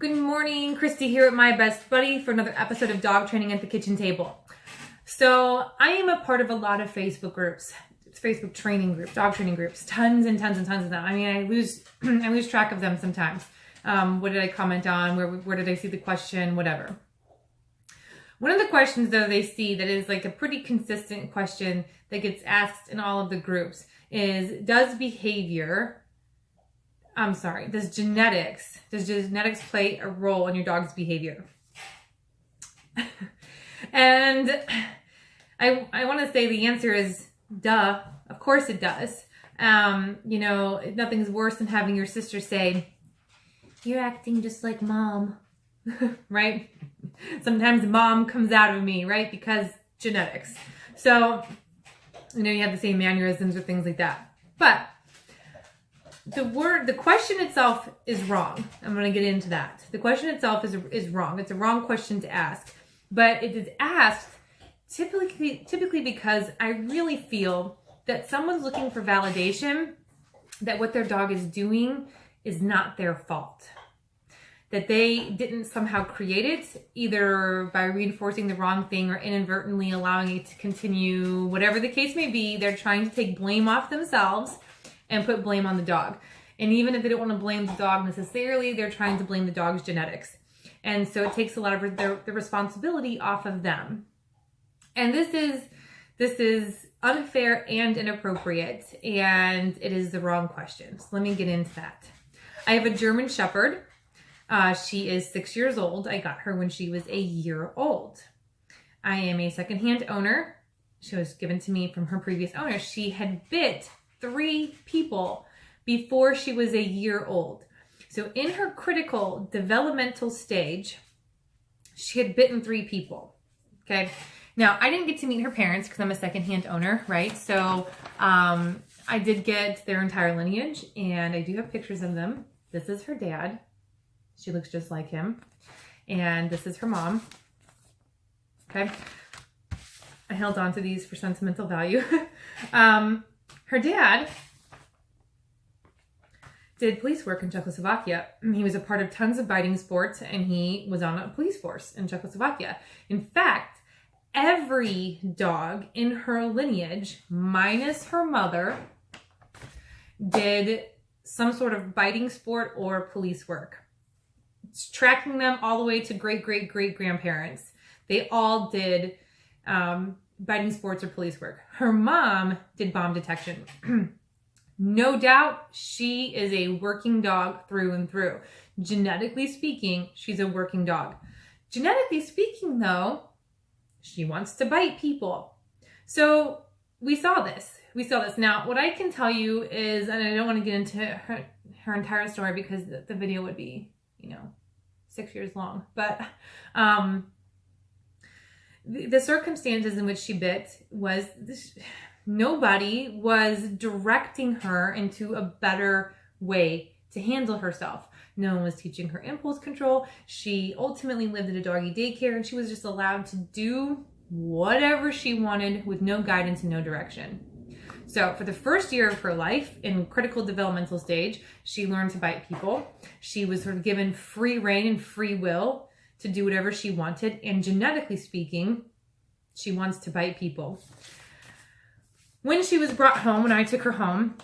Good morning, Christy here with my best buddy for another episode of Dog Training at the Kitchen Table. So I am a part of a lot of Facebook groups, Facebook training groups, dog training groups, tons and tons and tons of them. I mean, I lose track of them sometimes. What did I comment on? Where did I see the question? Whatever. One of the questions though they see that is like a pretty consistent question that gets asked in all of the groups is, does genetics play a role in your dog's behavior? And I want to say the answer is duh. Of course it does. Nothing's worse than having your sister say, "You're acting just like mom," right? Sometimes mom comes out of me, right? Because genetics. So, you have the same mannerisms or things like that. But the question itself is wrong. I'm going to get into that. The question itself is wrong. It's a wrong question to ask, but it is asked typically because I really feel that someone's looking for validation that what their dog is doing is not their fault. That they didn't somehow create it, either by reinforcing the wrong thing or inadvertently allowing it to continue, whatever the case may be. They're trying to take blame off themselves and put blame on the dog. And even if they don't want to blame the dog necessarily, they're trying to blame the dog's genetics. And so it takes a lot of the responsibility off of them. And this is unfair and inappropriate, and it is the wrong question. So let me get into that. I have a German Shepherd. She is 6 years old. I got her when she was a year old. I am a secondhand owner. She was given to me from her previous owner. She had bit 3 people before she was a year old. So in her critical developmental stage, she had bitten 3 people. Okay. Now, I didn't get to meet her parents because I'm a secondhand owner, right? So I did get their entire lineage, and I do have pictures of them. This is her dad. She looks just like him. And this is her mom. Okay. I held on to these for sentimental value. Her dad did police work in Czechoslovakia. He was a part of tons of biting sports, and he was on a police force in Czechoslovakia. In fact, every dog in her lineage, minus her mother, did some sort of biting sport or police work. It's tracking them all the way to great-great-great-grandparents. They all did biting sports or police work. Her mom did bomb detection. No doubt she is a working dog through and through. Genetically speaking, she's a working dog. Genetically speaking, though, she wants to bite people. So we saw this. Now, what I can tell you is, and I don't want to get into her entire story because the video would be, 6 years long. But the circumstances in which she bit was nobody was directing her into a better way to handle herself. No one was teaching her impulse control. She ultimately lived at a doggy daycare, and she was just allowed to do whatever she wanted with no guidance and no direction. So for the first year of her life, in critical developmental stage, she learned to bite people. She was sort of given free rein and free will to do whatever she wanted. And genetically speaking, she wants to bite people. When she was brought home, when I took her home,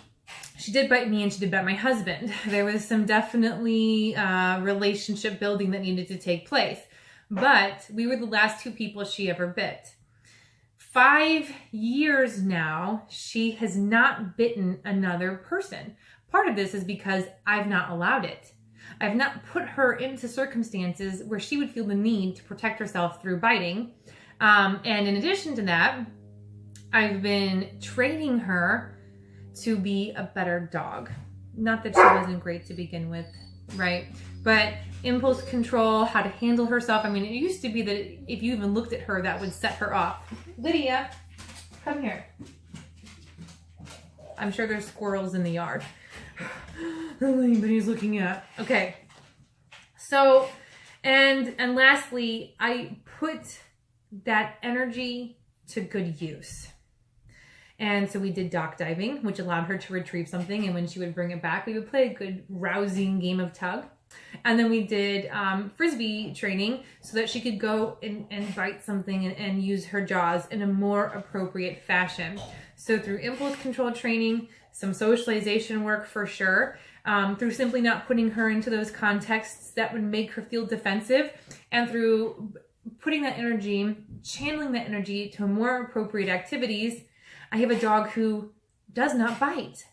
she did bite me and she did bite my husband. There was some definitely relationship building that needed to take place. But we were the last 2 people she ever bit. 5 years now, she has not bitten another person. Part of this is because I've not allowed it. I've not put her into circumstances where she would feel the need to protect herself through biting. And in addition to that, I've been training her to be a better dog. Not that she wasn't great to begin with, right? But impulse control, how to handle herself. I mean, it used to be that if you even looked at her, that would set her off. Lydia, come here. I'm sure there's squirrels in the yard. Anybody's looking at. Okay. So, and lastly, I put that energy to good use. And so we did dock diving, which allowed her to retrieve something. And when she would bring it back, we would play a good rousing game of tug. And then we did Frisbee training so that she could go and bite something and use her jaws in a more appropriate fashion. So through impulse control training, some socialization work for sure, through simply not putting her into those contexts that would make her feel defensive, and through putting that energy, channeling that energy to more appropriate activities, I have a dog who does not bite.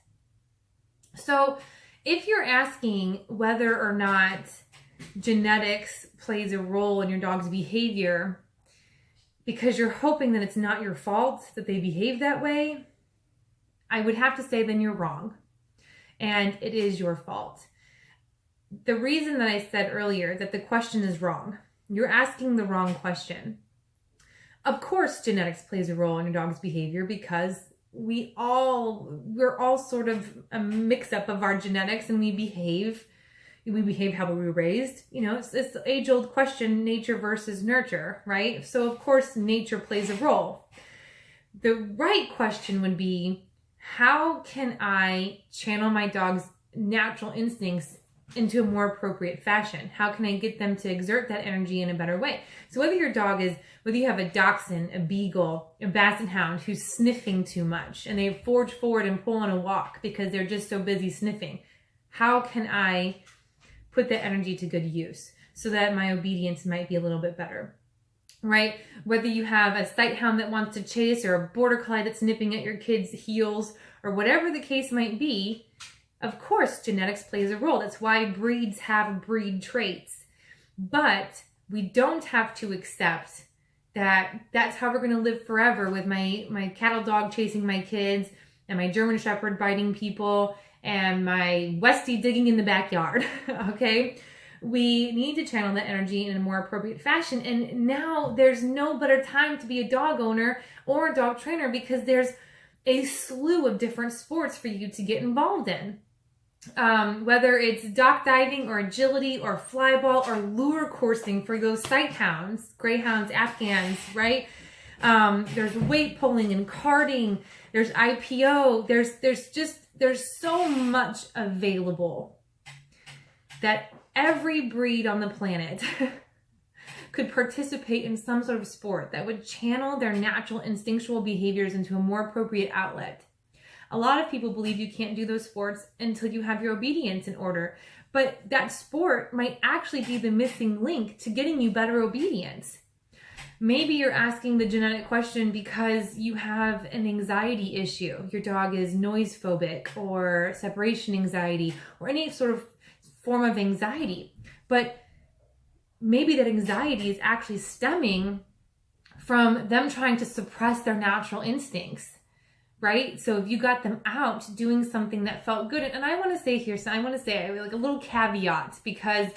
So if you're asking whether or not genetics plays a role in your dog's behavior because you're hoping that it's not your fault that they behave that way, I would have to say then you're wrong. And it is your fault. The reason that I said earlier that the question is wrong, you're asking the wrong question. Of course, genetics plays a role in your dog's behavior because we're all sort of a mix-up of our genetics, and we behave how we were raised. You know, it's this age-old question, nature versus nurture, right? So of course, nature plays a role. The right question would be, how can I channel my dog's natural instincts into a more appropriate fashion? How can I get them to exert that energy in a better way? So whether you have a dachshund, a beagle, a basset hound who's sniffing too much and they forge forward and pull on a walk because they're just so busy sniffing, how can I put that energy to good use so that my obedience might be a little bit better? Right? Whether you have a sight hound that wants to chase, or a border collie that's nipping at your kid's heels, or whatever the case might be, of course, genetics plays a role. That's why breeds have breed traits. But we don't have to accept that that's how we're going to live forever, with my cattle dog chasing my kids, and my German Shepherd biting people, and my Westie digging in the backyard. Okay? We need to channel that energy in a more appropriate fashion. And now there's no better time to be a dog owner or a dog trainer, because there's a slew of different sports for you to get involved in. Whether it's dock diving or agility or flyball or lure coursing for those sight hounds, greyhounds, Afghans, right? There's weight pulling and karting. There's IPO. There's so much available that every breed on the planet could participate in some sort of sport that would channel their natural instinctual behaviors into a more appropriate outlet. A lot of people believe you can't do those sports until you have your obedience in order, but that sport might actually be the missing link to getting you better obedience. Maybe you're asking the genetic question because you have an anxiety issue. Your dog is noise phobic, or separation anxiety, or any sort of form of anxiety. But maybe that anxiety is actually stemming from them trying to suppress their natural instincts, right? So if you got them out doing something that felt good, and I want to say here, so I want to say like a little caveat, because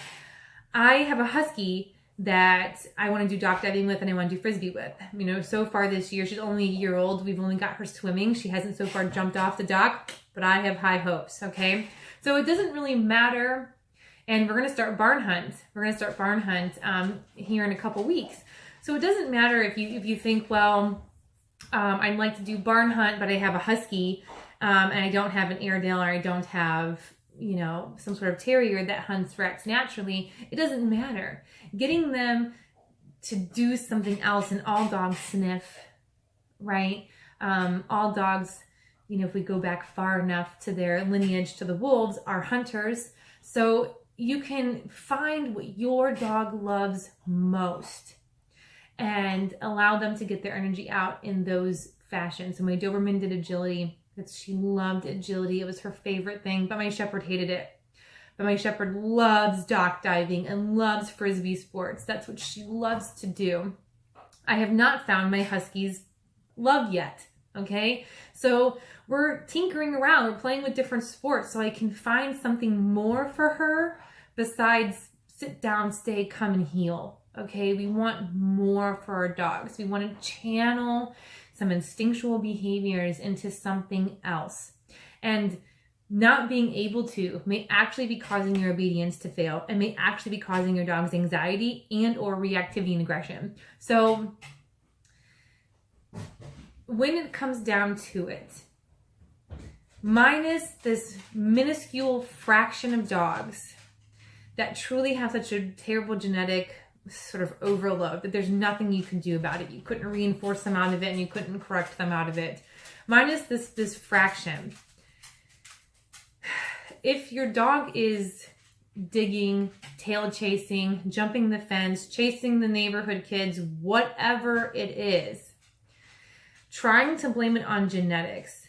I have a husky that I want to do dock diving with and I want to do Frisbee with. You know, so far this year, she's only a year old. We've only got her swimming. She hasn't so far jumped off the dock, but I have high hopes, okay? So it doesn't really matter. And we're going to start barn hunt. We're going to start barn hunt here in a couple weeks. So it doesn't matter if you think, well, I'd like to do barn hunt, but I have a husky and I don't have an Airedale, or I don't have, you know, some sort of terrier that hunts rats naturally. It doesn't matter. Getting them to do something else, and all dogs sniff, right? All dogs, you know, if we go back far enough to their lineage, to the wolves, are hunters. So you can find what your dog loves most and allow them to get their energy out in those fashions. So my Doberman did agility. She loved agility. It was her favorite thing, but my Shepherd hated it. But my Shepherd loves dock diving and loves Frisbee sports. That's what she loves to do. I have not found my Husky's love yet, okay? So we're tinkering around. We're playing with different sports so I can find something more for her besides sit down, stay, come, and heel, okay? We want more for our dogs. We want to channel some instinctual behaviors into something else. And not being able to may actually be causing your obedience to fail, and may actually be causing your dog's anxiety and or reactivity and aggression. So when it comes down to it, minus this minuscule fraction of dogs that truly have such a terrible genetic sort of overload that there's nothing you can do about it. You couldn't reinforce them out of it and you couldn't correct them out of it. Minus this fraction. If your dog is digging, tail chasing, jumping the fence, chasing the neighborhood kids, whatever it is, trying to blame it on genetics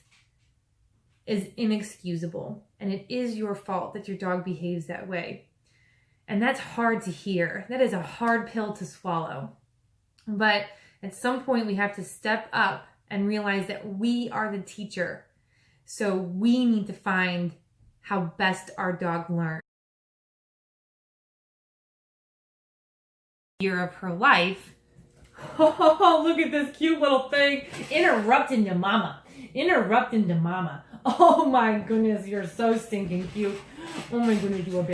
is inexcusable. And it is your fault that your dog behaves that way. And that's hard to hear. That is a hard pill to swallow. But at some point we have to step up and realize that we are the teacher. So we need to find how best our dog learns. Year of her life. Oh, look at this cute little thing. Interrupting to mama. Interrupting to mama. Oh my goodness, you're so stinking cute. Oh my goodness, you are big.